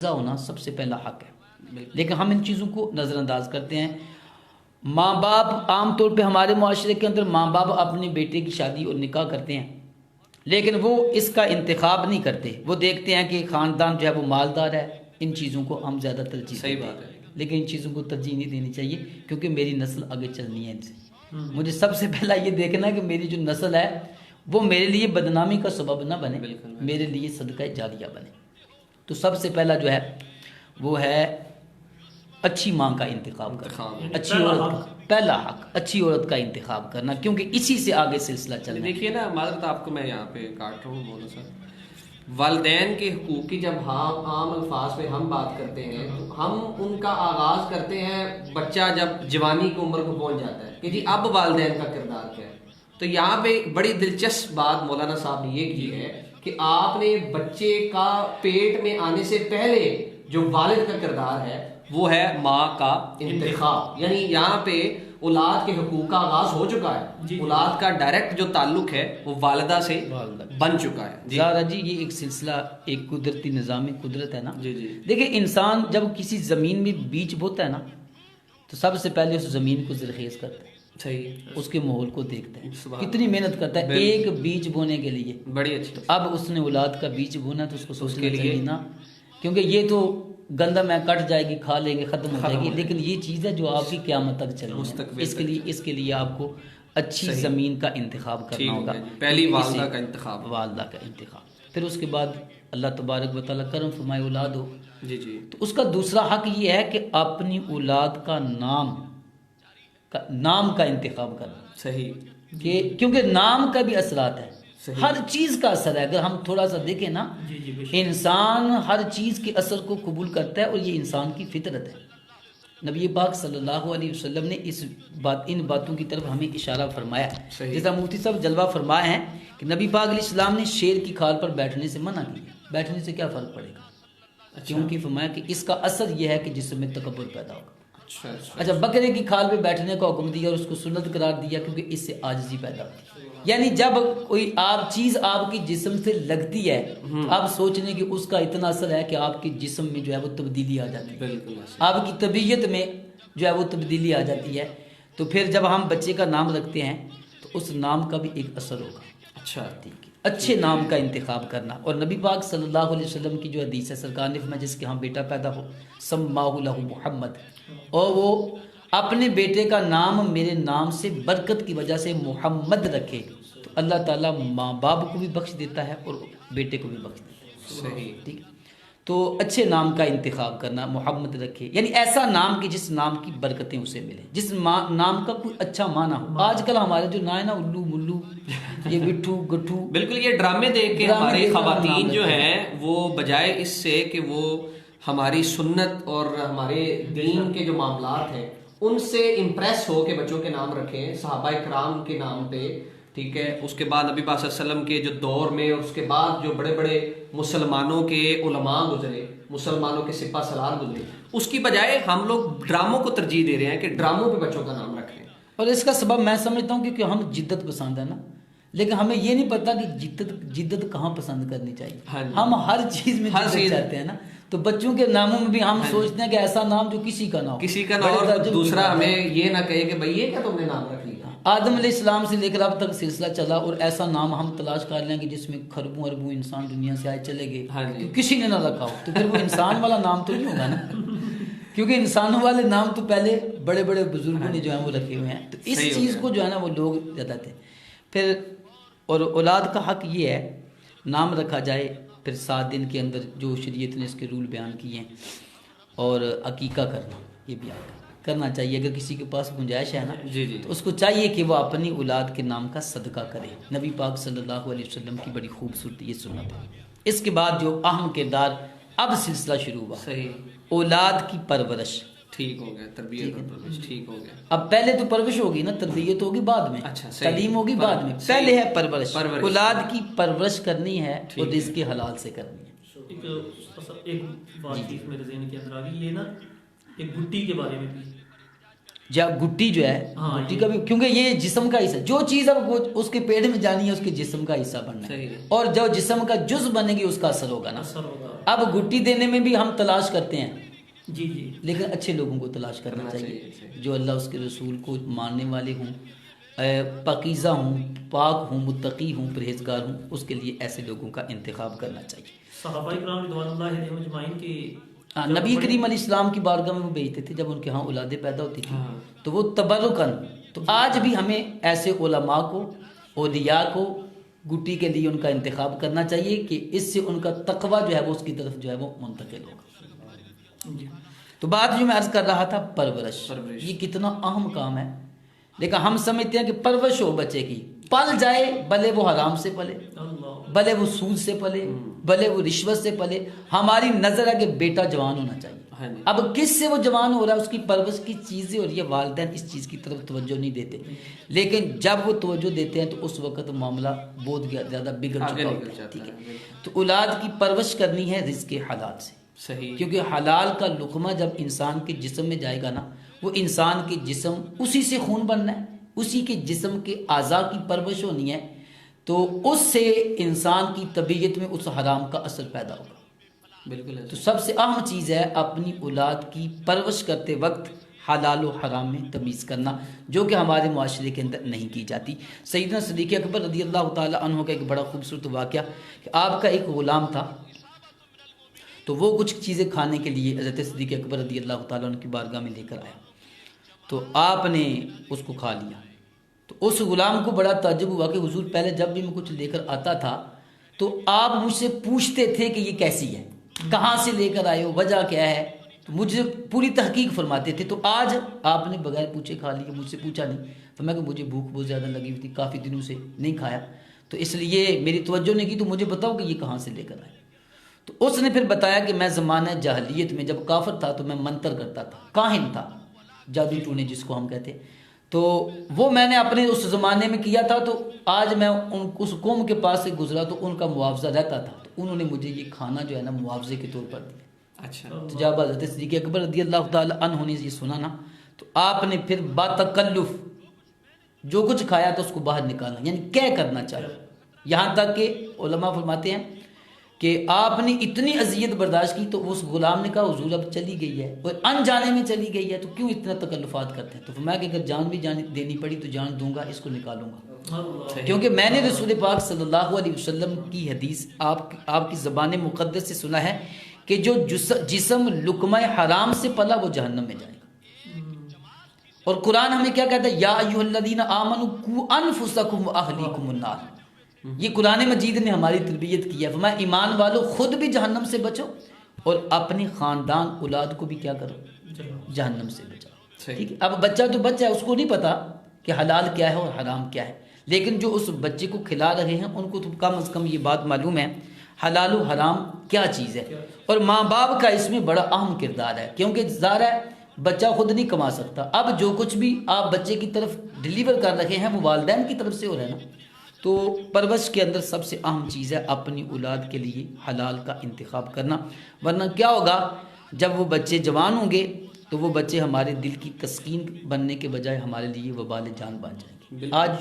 होना सबसे पहला हक है, लेकिन हम इन चीज़ों को नज़रअंदाज करते हैं। माँ बाप आमतौर पे हमारे माशरे के अंदर माँ बाप अपने बेटे की शादी और निकाह करते हैं, लेकिन वो इसका इंतखाब नहीं करते। वो देखते हैं कि ख़ानदान जो है वो मालदार है, इन चीज़ों को हम ज़्यादा तरजीह सही देते बात हैं। है। लेकिन इन चीज़ों को तरजीह नहीं देनी चाहिए, क्योंकि मेरी नस्ल आगे चलनी है इनसे। मुझे सबसे पहला ये देखना है कि मेरी जो नस्ल है वो मेरे लिए बदनामी का सबब ना बने, मेरे लिए सदका जारिया बने। तो सबसे पहला जो है वो है अच्छी माँ का इंतखाब करना, अच्छी औरत का पहला हक, अच्छी औरत का इंतखाब करना, क्योंकि इसी से आगे सिलसिला चलना है। देखिए ना, माजरत आपको मैं यहाँ पे काट रहा हूँ मौलाना साहब, वालिदैन के हुकूक की जब हम आम अल्फाज में हम बात करते हैं तो हम उनका आगाज करते हैं बच्चा जब जवानी की उम्र को पहुंच जाता है कि जी अब वालिदैन का किरदार क्या है। तो यहाँ पे बड़ी दिलचस्प बात मौलाना साहब ने ये की है कि आपने बच्चे का पेट में आने से पहले जो वालिद का किरदार है वो है माँ का इंतखाब, यानी यहाँ पे औलाद के हुकूक का आगाज हो चुका है। औलाद का डायरेक्ट जो ताल्लुक है वो वालिदा से बन चुका है। ज़ारा जी, ये एक सिलसिला, एक कुदरती निज़ाम कुदरत है ना। जी जी। देखिए, इंसान जब किसी ज़मीन में बीज बोता है ना, तो सबसे पहले उस ज़मीन को ज़रखेज़ करता है, सही, उसके माहौल को देखते हैं, कितनी मेहनत करता है एक बीज बोने के लिए। बड़ी अच्छी। तो अब उसने औलाद का बीज बोना तो उसको सोचना चाहिए ना, क्योंकि ये तो गंदम है, कट जाएगी, खा लेंगे, खत्म हो जाएगी, लेकिन ये चीज़ है जो आपकी क़यामत तक चलेगी। इसके लिए आपको अच्छी ज़मीन का इंतखाब करना होगा। पहली वालदा का इंतखाब, वालदा का इंतखाब, फिर उसके बाद अल्लाह तबारक व तआला करम फरमाए औलाद हो। जी जी। तो उसका दूसरा हक ये है कि अपनी औलाद का नाम का इंतखाब करना। सही, कि क्योंकि नाम का भी असरात है, हर चीज़ का असर है। अगर हम थोड़ा सा देखें ना, इंसान हर चीज़ के असर को कबूल करता है और ये इंसान की फितरत है। नबी पाक सल्लल्लाहु अलैहि वसल्लम ने इन बातों की तरफ हमें इशारा फरमाया। जैसा मुफ्ती साहब जलवा फरमाए हैं कि नबी पाक अलैहिस्सलाम ने शेर की खाल पर बैठने से मना किया। बैठने से क्या फ़र्क पड़ेगा? क्योंकि फरमाया कि इसका असर यह है कि जिस्म में तकब्बुर पैदा होगा। अच्छा, बकरे की खाल पे बैठने का हुक्म दिया और उसको सुन्नत करार दिया, क्योंकि इससे आजिज़ी पैदा होती है। यानी जब कोई चीज़ आपकी जिस्म से लगती है, आप सोचने की उसका इतना असर है कि आपके जिस्म में जो है वो तब्दीली आ जाती है, आपकी तबीयत में जो है वो तब्दीली आ जाती है। तो फिर जब हम बच्चे का नाम रखते हैं तो उस नाम का भी एक असर होगा। अच्छा, ठीक है, अच्छे नाम का इंतखाब करना। और नबी पाक सल्लल्लाहु अलैहि वसल्लम की जो हदीस है, सरकार ने फरमाया जिसके यहाँ बेटा पैदा हो, सम्माहु लहू मुहम्मद, और वो अपने बेटे का नाम मेरे नाम से बरकत की वजह से मोहम्मद रखे, तो अल्लाह ताला माँ बाप को भी बख्श देता है और बेटे को भी बख्श देता है। सही, ठीक है। तो अच्छे नाम का इंतखाब करना, मोहम्मद रखे, यानी ऐसा नाम कि जिस नाम की बरकतें उसे मिले, जिस नाम का कोई अच्छा माना हो। आजकल हमारे जो ना है ना, उल्लू मुल्लू, ये बिट्ठू गट्ठू, बिल्कुल ये ड्रामे देख के हमारे खवातीन जो हैं वो बजाय इससे कि वो हमारी सुन्नत और हमारे दीन के जो मामलात हैं उनसे इम्प्रेस हो के बच्चों के नाम रखें सहाबा इकराम के नाम पे, ठीक है। उसके बाद नबी पाक सल्लल्लाहु अलैहि वसल्लम के जो दौर में, उसके बाद जो बड़े बड़े मुसलमानों के उलमा गुजरे, मुसलमानों के सिपा सलार गुजरे, उसकी बजाय हम लोग ड्रामों को तरजीह दे रहे हैं कि ड्रामों पे बच्चों का नाम रखें। और इसका सबब मैं समझता हूँ क्योंकि हम जिद्दत पसंद है ना, लेकिन हमें ये नहीं पता कि जिद्दत कहाँ पसंद करनी चाहिए। हम हर चीज़ में जिद्दत चाहते हैं ना, तो बच्चों के नामों में भी हम सोचते हैं कि ऐसा नाम जो किसी का ना हो, और दूसरा हमें ये ना कहे कि भाई ये क्या तुमने नाम रख लिया। आदम अलैहिस्सलाम से लेकर अब तक सिलसिला चला और ऐसा नाम हम तलाश कर लेंगे जिसमें खरबों अरबों इंसान दुनिया से आए चले गए, तो किसी ने ना रखा हो, तो फिर वो इंसान वाला नाम तो नहीं होगा ना, क्योंकि इंसानों वाले नाम तो पहले बड़े बड़े बुजुर्गों ने जो है वो रखे हुए हैं। तो इस चीज़ को जो है ना वो लोग ज़्यादा थे। फिर और औलाद का हक ये है, नाम रखा जाए, फिर 7 दिन के अंदर जो शरीयत ने इसके रूल बयान किए हैं, और अकीका करना, ये भी करना चाहिए। अगर किसी के पास गुंजाइश है ना, तो उसको चाहिए कि वो अपनी औलाद के नाम का सदका करे। नबी पाक सल्लल्लाहु अलैहि वसल्लम की बड़ी खूबसूरती ये सुन्नत है। इसके बाद जो अहम किरदार, अब सिलसिला शुरू हुआ, सही, औलाद की परवरिश, ठीक हो गया, तरबियत और परवरिश ठीक हो गया। अब पहले तो परवरिश होगी ना, तरबियत होगी बाद में, अच्छा, तालीम होगी बाद में, पहले है परवरिश। औलाद की परवरिश करनी है और रिज़्क़ हलाल से करनी है। एक बात चीज़ मेरे ज़हन के अंदर आ गई, ये ना एक गुट्टी के बारे में भी, गुट्टी जो है, गुट्टी का भी, क्योंकि ये जिस्म का हिस्सा, जो चीज़ अब उसके पेट में जानी है उसके जिस्म का हिस्सा बनना है, और जो जिस्म का जुज बनेगी उसका असर होगा ना। अब गुट्टी देने में भी हम तलाश करते हैं, जी जी, लेकिन अच्छे लोगों को तलाश करना चाहिए, जो अल्लाह उसके रसूल को मानने वाले हों, पाकीज़ा हूँ, पाक हूँ, मुत्तकी हूँ, परहेजगार हूँ, उसके लिए ऐसे लोगों का इंतखाब करना चाहिए। सहाबा इकराम रिज़वानुल्लाहि अलैहिम अजमाइन की नबी करीम अलैहिस्सलाम की बारगाह में वो भेजते थे जब उनके यहाँ औलादे पैदा होती थी, तो वो तबरुकन, तो आज भी हमें ऐसे उलमा को, औलिया को गुट्टी के लिए उनका इंतखाब करना चाहिए कि इससे उनका तकवा जो है वो उसकी तरफ जो है वो मुंतकिल होगा। तो बात जो मैं अर्ज कर रहा था, परवरिश, ये कितना अहम काम है। लेकिन हम समझते हैं कि परवरिश हो बच्चे की, पल जाए, भले वो हराम से पले, भले वो सूद से पले, भले वो रिश्वत से पले, हमारी नजर है कि बेटा जवान होना चाहिए। अब किस से वो जवान हो रहा है, उसकी परवरिश की चीज़ें, और ये वालिदैन इस चीज़ की तरफ तवज्जो नहीं देते, लेकिन जब वो तवज्जो देते हैं तो उस वक्त मामला बहुत ज़्यादा बिगड़ चुका होता है। ठीक है, तो औलाद की परवरिश करनी है रिज़्क़ के हलाल से, सही, क्योंकि हलाल का लुक़मा जब इंसान के जिस्म में जाएगा ना, वो इंसान के जिस्म, उसी से खून बनना है, उसी के जिस्म के आज़ा की परवरिश होनी है, तो उससे इंसान की तबीयत में उस हराम का असर पैदा होगा। बिल्कुल। तो सबसे अहम चीज़ है अपनी औलाद की परवरिश करते वक्त हलाल और हराम में तमीज़ करना, जो कि हमारे माशरे के अंदर नहीं की जाती। सैयदना सिद्दीक़ अकबर रज़ियल्लाहु ताला अन्हु का एक बड़ा खूबसूरत वाक़या कि आपका एक ग़ुलाम था, तो वो कुछ चीज़ें खाने के लिए हज़रत सिद्दीक़ अकबर रज़ियल्लाहु ताला अन्हु की बारगाह में लेकर आया, तो आपने उसको खा लिया। तो उस ग़ुलाम को बड़ा ताज्जुब हुआ कि हुजूर, पहले जब भी मैं कुछ लेकर आता था तो आप मुझसे पूछते थे कि ये कैसी है, कहाँ से लेकर आए हो, वजह क्या है, तो मुझे पूरी तहकीक फरमाते थे। तो आज आपने बगैर पूछे खा लिया, मुझसे पूछा नहीं। तो मैं कि मुझे भूख बहुत ज़्यादा लगी हुई थी, काफ़ी दिनों से नहीं खाया, तो इसलिए मेरी तवज्जो नहीं की, तो मुझे बताओ कि ये कहाँ से लेकर आए। तो उसने फिर बताया कि मैं ज़माना जाहिलियत में जब काफिर था तो मैं मंतर करता था, काहिन था, जादू टूने जिसको हम कहते हैं, तो वो मैंने अपने उस ज़माने में किया था। तो आज मैं उस कौम के पास से गुजरा तो उनका मुआवजा रहता था, तो उन्होंने मुझे ये खाना जो है ना मुआवजे के तौर पर दिया। अच्छा। तो जब हज़रत सिद्दीक़ अकबर रज़ियल्लाहु ताला अन्हु ने ये सुना ना, तो आपने फिर बातकल्लुफ़ जो कुछ खाया तो उसको बाहर निकालना, यानी क्या करना चाहिए। यहाँ तक कि उलमा फरमाते हैं कि आपने इतनी अजियत बर्दाश्त की, तो उस गुलाम ने कहा हुजूर अब चली गई है और अनजाने में चली गई है, तो क्यों इतना तकल्लुफ़ात करते हैं। तो फरमाया कि अगर जान भी देनी पड़ी तो जान दूंगा, इसको निकालूंगा, क्योंकि मैंने रसूल पाक सल्लल्लाहु अलैहि वसल्लम की हदीस आपकी ज़बान मुक़द्दस से सुना है कि जो जिस्म लुक़मा हराम से पला वो जहन्नम में जाएगा। और कुरान हमें क्या कहता है, या अय्युहल्लज़ीना आमनू कू अनफुसकुम व अहलीकुमुन नार। ये कुरान मजीद ने हमारी तरबियत की है, फरमाया ईमान वालों खुद भी जहन्नम से बचो और अपने ख़ानदान औलाद को भी क्या करो, जहन्नम से बचाओ। ठीक है, अब बच्चा तो बच्चा है, उसको नहीं पता कि हलाल क्या है और हराम क्या है, लेकिन जो उस बच्चे को खिला रहे हैं उनको तो कम से कम ये बात मालूम है हलाल और हराम क्या चीज़ है। और माँ बाप का इसमें बड़ा अहम किरदार है, क्योंकि ज़ाहिर है बच्चा खुद नहीं कमा सकता। अब जो कुछ भी आप बच्चे की तरफ डिलीवर कर रहे हैं वो वालिदैन की तरफ से हो रहा है ना। तो परवरिश के अंदर सबसे अहम चीज़ है अपनी औलाद के लिए हलाल का इंतखाब करना, वरना क्या होगा, जब वो बच्चे जवान होंगे तो वो बच्चे हमारे दिल की तस्कीन बनने के बजाय हमारे लिए वबाल जान बन जाएंगे। आज जो